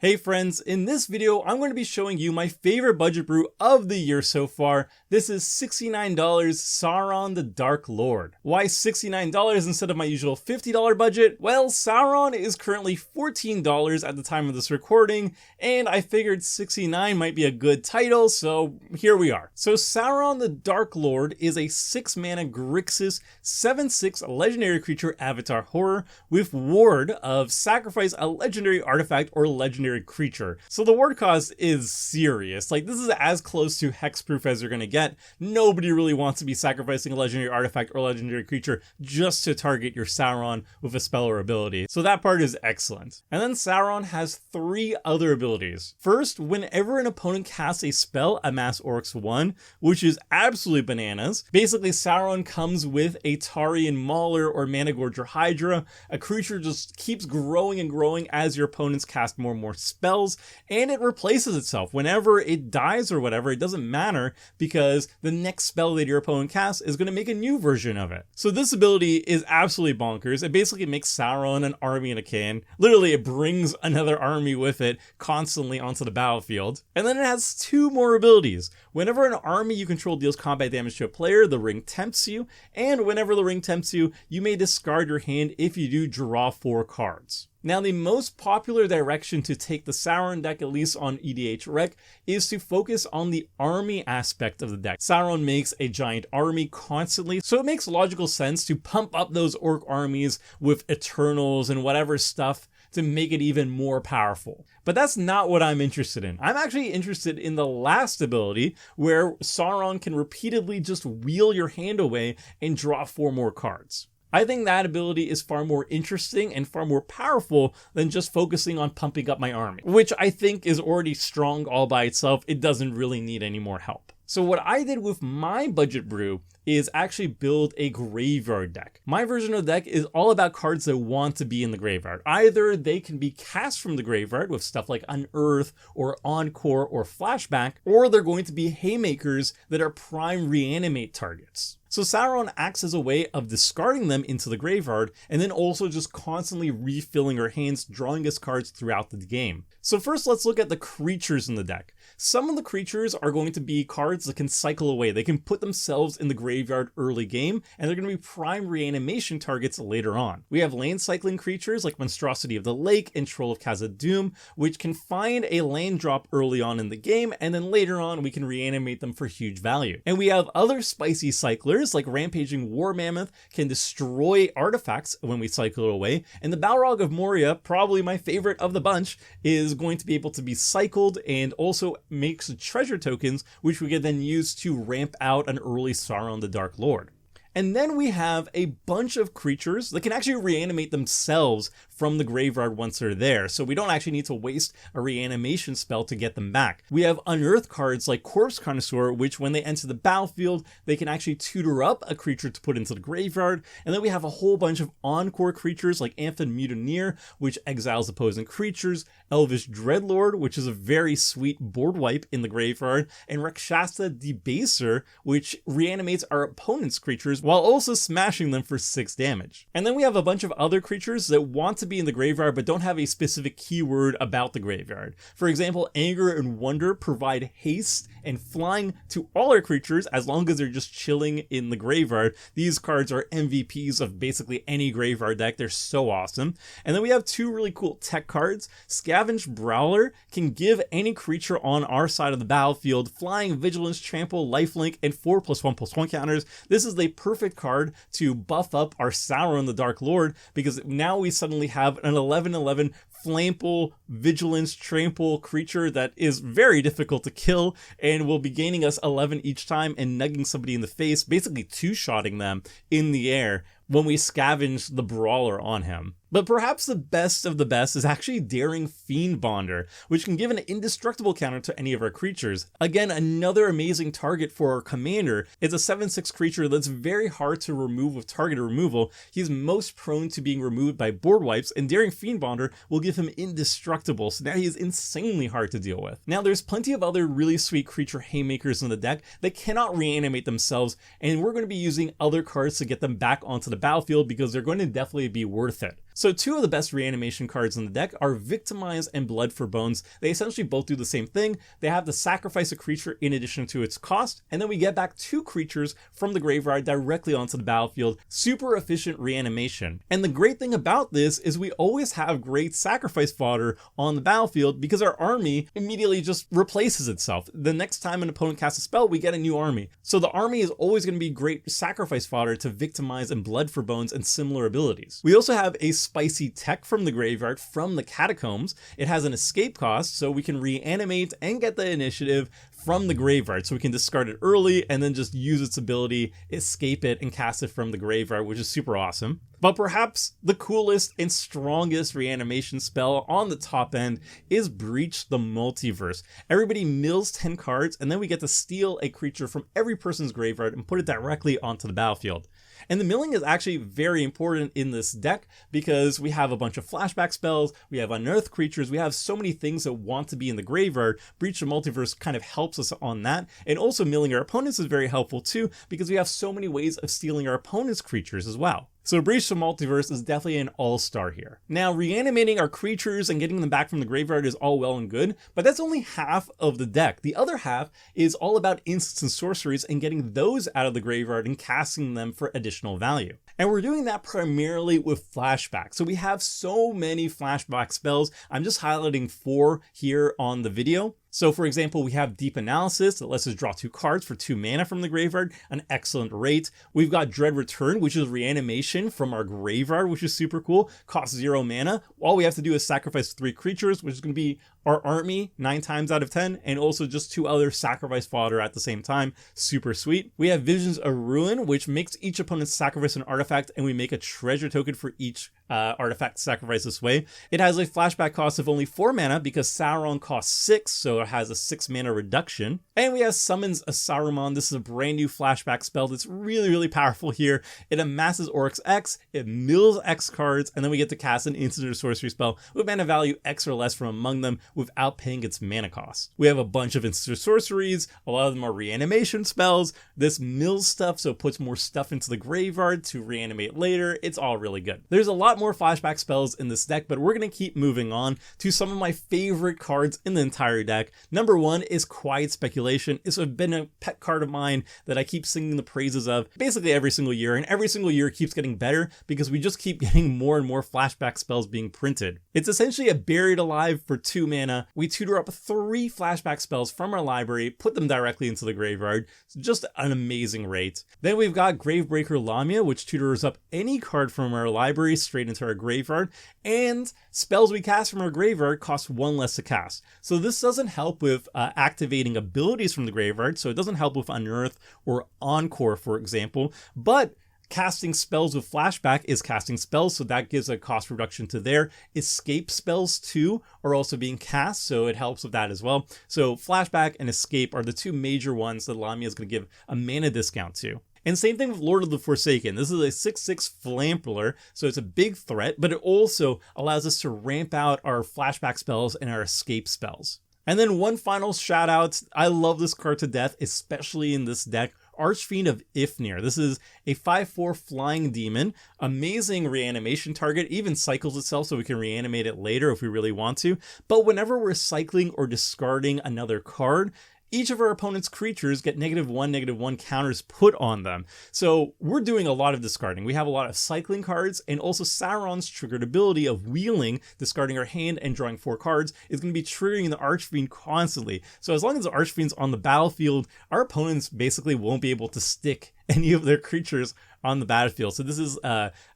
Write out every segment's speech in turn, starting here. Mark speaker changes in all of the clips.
Speaker 1: Hey friends, in this video, I'm going to be showing you my favorite budget brew of the year so far. This is $69 Sauron the Dark Lord. Why $69 instead of my usual $50 budget? Well, Sauron is currently $14 at the time of this recording, and I figured 69 might be a good title, so here we are. So Sauron the Dark Lord is a 6-mana Grixis 7/6 legendary creature avatar horror with ward of sacrifice a legendary artifact or legendary creature. So the ward cost is serious. Like, this is as close to hexproof as you're gonna get. Nobody really wants to be sacrificing a legendary artifact or legendary creature just to target your Sauron with a spell or ability. So that part is excellent. And then Sauron has 3 other abilities. First, whenever an opponent casts a spell, amass Oryx 1, which is absolutely bananas. Basically, Sauron comes with a Tarian Mauler or Managorger Hydra. A creature just keeps growing and growing as your opponents cast more and more spells, and it replaces itself. Whenever it dies or whatever, it doesn't matter because the next spell that your opponent casts is going to make a new version of it. So this ability is absolutely bonkers. It basically makes Sauron an army in a can. Literally, it brings another army with it constantly onto the battlefield. And then it has 2 more abilities. Whenever an army you control deals combat damage to a player, the ring tempts you, and whenever the ring tempts you, you may discard your hand. If you do, draw 4 cards. Now, the most popular direction to take the Sauron deck, at least on EDH Rec, is to focus on the army aspect of the deck. Sauron makes a giant army constantly, so it makes logical sense to pump up those orc armies with Eternals and whatever stuff to make it even more powerful. But that's not what I'm interested in. I'm actually interested in the last ability, where Sauron can repeatedly just wheel your hand away and draw 4 more cards. I think that ability is far more interesting and far more powerful than just focusing on pumping up my army, which I think is already strong all by itself. It doesn't really need any more help. So what I did with my budget brew is actually build a graveyard deck. My version of the deck is all about cards that want to be in the graveyard. Either they can be cast from the graveyard with stuff like Unearth or Encore or Flashback, or they're going to be haymakers that are prime reanimate targets. So Sauron acts as a way of discarding them into the graveyard and then also just constantly refilling our hands, drawing us cards throughout the game. So first, let's look at the creatures in the deck. Some of the creatures are going to be cards that can cycle away. They can put themselves in the graveyard early game, and they're going to be prime reanimation targets later on. We have land cycling creatures like Monstrosity of the Lake and Troll of Khazad-dûm, which can find a land drop early on in the game, and then later on we can reanimate them for huge value. And we have other spicy cyclers like Rampaging War Mammoth can destroy artifacts when we cycle away, and the Balrog of Moria, probably my favorite of the bunch, is going to be able to be cycled and also makes treasure tokens, which we can then use to ramp out an early Sauron the Dark Lord. And then we have a bunch of creatures that can actually reanimate themselves from the graveyard once they're there, so we don't actually need to waste a reanimation spell to get them back. We have unearthed cards like Corpse Connoisseur, which when they enter the battlefield, they can actually tutor up a creature to put into the graveyard. And then we have a whole bunch of encore creatures like Anthem Mutineer, which exiles opposing creatures, Elvish Dreadlord, which is a very sweet board wipe in the graveyard, and Rakshasa Debaser, which reanimates our opponent's creatures while also smashing them for 6 damage. And then we have a bunch of other creatures that want to be in the graveyard but don't have a specific keyword about the graveyard. For example, Anger and Wonder provide haste and flying to all our creatures as long as they're just chilling in the graveyard. These cards are MVPs of basically any graveyard deck. They're so awesome. And then we have 2 really cool tech cards. Scavenge Brawler can give any creature on our side of the battlefield flying, vigilance, trample, lifelink, and 4+1/+1 counters. This is the perfect card to buff up our Sauron the Dark Lord, because now we suddenly have an 11/11 flample, vigilance, trample creature that is very difficult to kill and will be gaining us 11 each time and nugging somebody in the face, basically 2-shotting them in the air when we scavenge the Brawler on him. But perhaps the best of the best is actually Daring Fiend Bonder, which can give an indestructible counter to any of our creatures. Again, another amazing target for our commander. It's a 7/6 creature that's very hard to remove with targeted removal. He's most prone to being removed by board wipes, and Daring Fiend Bonder will give him indestructible, so now he is insanely hard to deal with. Now, there's plenty of other really sweet creature haymakers in the deck that cannot reanimate themselves, and we're going to be using other cards to get them back onto the battlefield because they're going to definitely be worth it. So two of the best reanimation cards in the deck are Victimize and Blood for Bones. They essentially both do the same thing. They have to sacrifice a creature in addition to its cost, and then we get back 2 creatures from the graveyard directly onto the battlefield. Super efficient reanimation. And the great thing about this is we always have great sacrifice fodder on the battlefield because our army immediately just replaces itself. The next time an opponent casts a spell, we get a new army. So the army is always going to be great sacrifice fodder to Victimize and Blood for Bones and similar abilities. We also have a spicy tech from the graveyard from the catacombs. It has an escape cost, so we can reanimate and get the initiative from the graveyard, so we can discard it early and then just use its ability, escape it, and cast it from the graveyard, which is super awesome. But perhaps the coolest and strongest reanimation spell on the top end is Breach the Multiverse. Everybody mills 10 cards, and then we get to steal a creature from every person's graveyard and put it directly onto the battlefield. And the milling is actually very important in this deck because we have a bunch of flashback spells, we have unearthed creatures, we have so many things that want to be in the graveyard. Breach the Multiverse kind of helps us on that. And also milling our opponents is very helpful too because we have so many ways of stealing our opponent's creatures as well. So Breach the Multiverse is definitely an all-star here. Now, reanimating our creatures and getting them back from the graveyard is all well and good, but that's only half of the deck. The other half is all about instants and sorceries and getting those out of the graveyard and casting them for additional value. And we're doing that primarily with flashback. So we have so many flashback spells. I'm just highlighting 4 here on the video. So for example, we have Deep Analysis that lets us draw 2 cards for 2 mana from the graveyard, an excellent rate. We've got Dread Return, which is reanimation from our graveyard, which is super cool, costs 0 mana. All we have to do is sacrifice 3 creatures, which is going to be our army 9 times out of 10, and also just 2 other sacrifice fodder at the same time. Super sweet. We have Visions of Ruin, which makes each opponent sacrifice an artifact, and we make a treasure token for each artifact sacrifice this way. It has a flashback cost of only 4 mana because Sauron costs 6, so it has a 6 mana reduction. And we have Summons a Saruman. This is a brand new flashback spell that's really powerful here. It amasses Oryx X, it mills X cards, and then we get to cast an instant or sorcery spell with mana value X or less from among them without paying its mana cost. We have a bunch of instant sorceries, a lot of them are reanimation spells. This mills stuff, so it puts more stuff into the graveyard to reanimate later. It's all really good. There's a lot more flashback spells in this deck, but we're going to keep moving on to some of my favorite cards in the entire deck. Number 1 is Quiet Speculation. It's been a pet card of mine that I keep singing the praises of basically every single year, and every single year it keeps getting better because we just keep getting more and more flashback spells being printed. It's essentially a Buried Alive for 2 mana. We tutor up 3 flashback spells from our library, put them directly into the graveyard. It's just an amazing rate. Then we've got Gravebreaker Lamia, which tutors up any card from our library straight into our graveyard, and spells we cast from our graveyard cost 1 less to cast. So this doesn't help with activating abilities from the graveyard, so it doesn't help with Unearth or Encore, for example, but casting spells with flashback is casting spells, so that gives a cost reduction to there. Escape spells too are also being cast, so it helps with that as well. So flashback and escape are the 2 major ones that Lamia is going to give a mana discount to. And same thing with Lord of the Forsaken. This is a 6/6 Flampler, so it's a big threat, but it also allows us to ramp out our flashback spells and our escape spells. And then one final shout out. I love this card to death, especially in this deck. Archfiend of Ifnir. This is a 5/4 flying demon. Amazing reanimation target. Even cycles itself so we can reanimate it later if we really want to. But whenever we're cycling or discarding another card, each of our opponent's creatures get -1/-1 counters put on them. So we're doing a lot of discarding. We have a lot of cycling cards, and also Sauron's triggered ability of wheeling, discarding our hand and drawing 4 cards, is going to be triggering the Archfiend constantly. So as long as the Archfiend's on the battlefield, our opponents basically won't be able to stick any of their creatures on the battlefield. So this is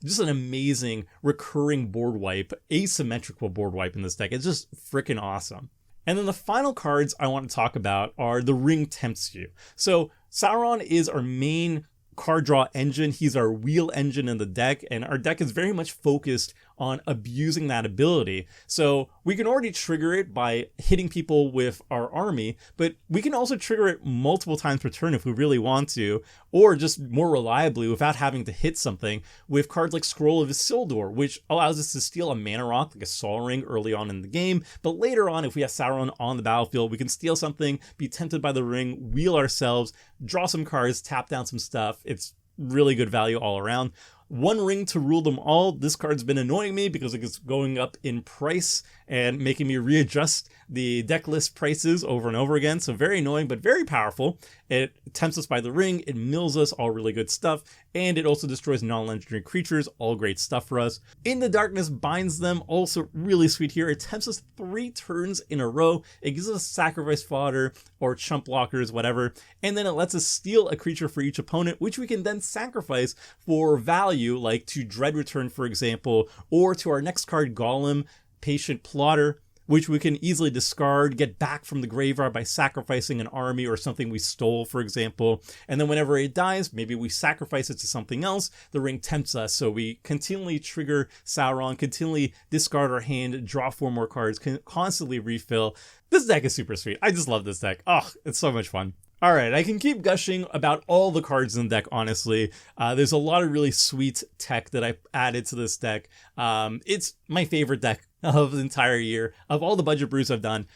Speaker 1: just an amazing recurring board wipe, asymmetrical board wipe in this deck. It's just freaking awesome. And then the final cards I want to talk about are the Ring Tempts You. So Sauron is our main card draw engine. He's our wheel engine in the deck, and our deck is very much focused on abusing that ability. So we can already trigger it by hitting people with our army, but we can also trigger it multiple times per turn if we really want to, or just more reliably without having to hit something with cards like Scroll of Isildur, which allows us to steal a mana rock like a Sol Ring early on in the game, but later on if we have Sauron on the battlefield, we can steal something, be tempted by the ring, wheel ourselves, draw some cards, tap down some stuff. It's really good value all around. One ring to rule them all. This card's been annoying me because it's going up in price and making me readjust the deck list prices over and over again. So very annoying, but very powerful. It tempts us by the ring, it mills us, all really good stuff, and it also destroys non-legendary creatures, all great stuff for us. In the Darkness binds them, also really sweet here. It tempts us 3 turns in a row. It gives us sacrifice fodder or chump blockers, whatever, and then it lets us steal a creature for each opponent, which we can then sacrifice for value, like to Dread Return, for example, or to our next card, Golem, Patient Plotter, which we can easily discard, get back from the graveyard by sacrificing an army or something we stole, for example. And then whenever it dies, maybe we sacrifice it to something else. The ring tempts us, so we continually trigger Sauron, continually discard our hand, draw 4 more cards, can constantly refill. This deck is super sweet. I just love this deck. Oh, it's so much fun. All right, I can keep gushing about all the cards in the deck, honestly. There's a lot of really sweet tech that I added to this deck. It's my favorite deck of the entire year, of all the budget brews I've done.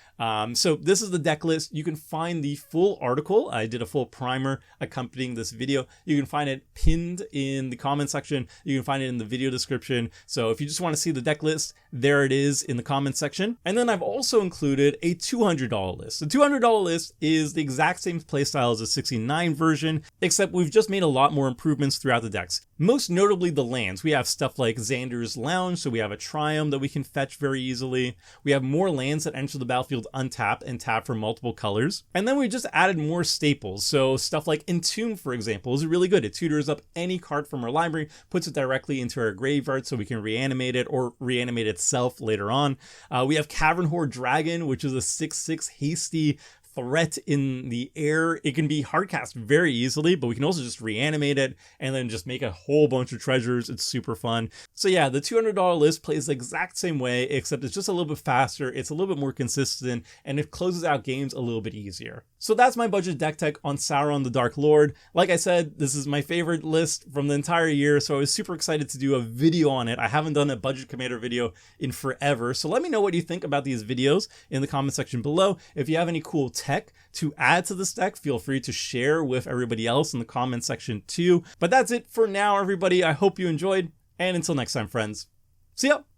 Speaker 1: So this is the deck list. You can find the full article. I did a full primer accompanying this video. You can find it pinned in the comment section. You can find it in the video description. So if you just want to see the deck list, there it is in the comment section. And then I've also included a $200 list. The $200 list is the exact same playstyle as the 69 version, except we've just made a lot more improvements throughout the decks. Most notably the lands. We have stuff like Xander's Lounge, so we have a Triumph that we can fetch very easily. We have more lands that enter the battlefield untapped and tap for multiple colors. And then we just added more staples. So stuff like Entomb, for example, is really good. It tutors up any card from our library, puts it directly into our graveyard so we can reanimate it or reanimate itself later on. We have Cavern Horde Dragon, which is a 6/6 hasty threat in the air. It can be hardcast very easily, but we can also just reanimate it and then just make a whole bunch of treasures. It's super fun. So yeah, the $200 list plays the exact same way, except it's just a little bit faster, it's a little bit more consistent, and it closes out games a little bit easier. So that's my budget deck tech on Sauron the Dark Lord. Like I said, this is my favorite list from the entire year, so I was super excited to do a video on it. I haven't done a budget commander video in forever, so let me know what you think about these videos in the comment section below. If you have any cool tech to add to this deck, feel free to share with everybody else in the comment section too. But that's it for now, everybody. I hope you enjoyed, and until next time, friends. See ya!